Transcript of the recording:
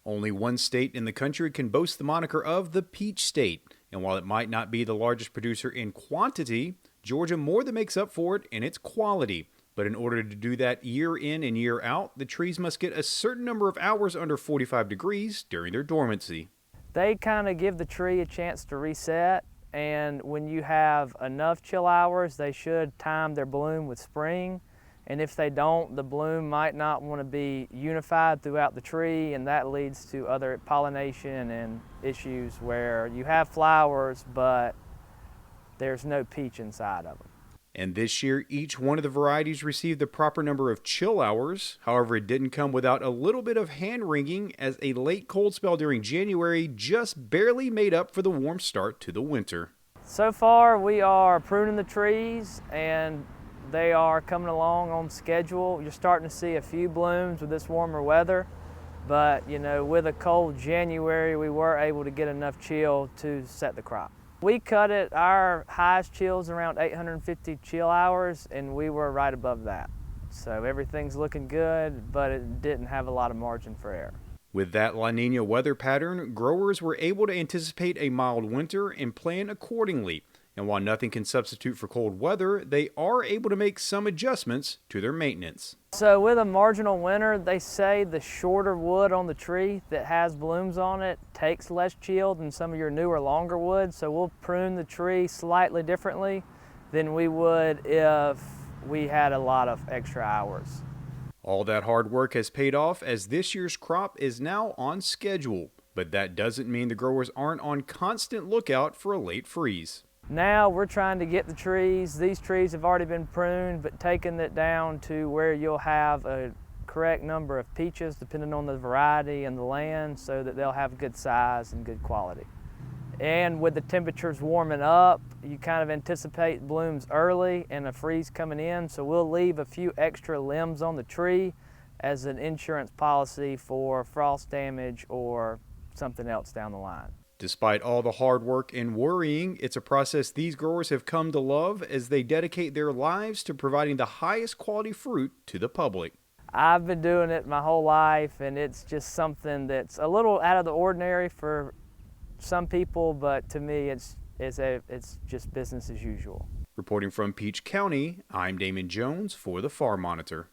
Only one state in the country can boast the moniker of the Peach State, and while it might not be the largest producer in quantity, Georgia more than makes up for it in its quality. But in order to do that year in and year out, the trees must get a certain number of hours under 45 degrees during their dormancy. They kind of give the tree a chance to reset, and when you have enough chill hours, they should time their bloom with spring. And if they don't, the bloom might not want to be unified throughout the tree, and that leads to other pollination and issues where you have flowers, but there's no peach inside of them. And this year, each one of the varieties received the proper number of chill hours. However, it didn't come without a little bit of hand-wringing, as a late cold spell during January just barely made up for the warm start to the winter. So far, we are pruning the trees, and they are coming along on schedule. You're starting to see a few blooms with this warmer weather, but with a cold January, we were able to get enough chill to set the crop. We cut it, our highest chill's around 850 chill hours, and we were right above that. So everything's looking good, but it didn't have a lot of margin for error. With that La Nina weather pattern, growers were able to anticipate a mild winter and plan accordingly. And while nothing can substitute for cold weather, they are able to make some adjustments to their maintenance. So with a marginal winter, they say the shorter wood on the tree that has blooms on it takes less chill than some of your newer, longer wood. So we'll prune the tree slightly differently than we would if we had a lot of extra hours. All that hard work has paid off, as this year's crop is now on schedule. But that doesn't mean the growers aren't on constant lookout for a late freeze. Now we're trying to get the trees. These trees have already been pruned, but taking it down to where you'll have a correct number of peaches depending on the variety and the land, so that they'll have good size and good quality. And with the temperatures warming up, you kind of anticipate blooms early and a freeze coming in, so we'll leave a few extra limbs on the tree as an insurance policy for frost damage or something else down the line. Despite all the hard work and worrying, it's a process these growers have come to love, as they dedicate their lives to providing the highest quality fruit to the public. I've been doing it my whole life, and it's just something that's a little out of the ordinary for some people, but to me it's just business as usual. Reporting from Peach County, I'm Damon Jones for the Farm Monitor.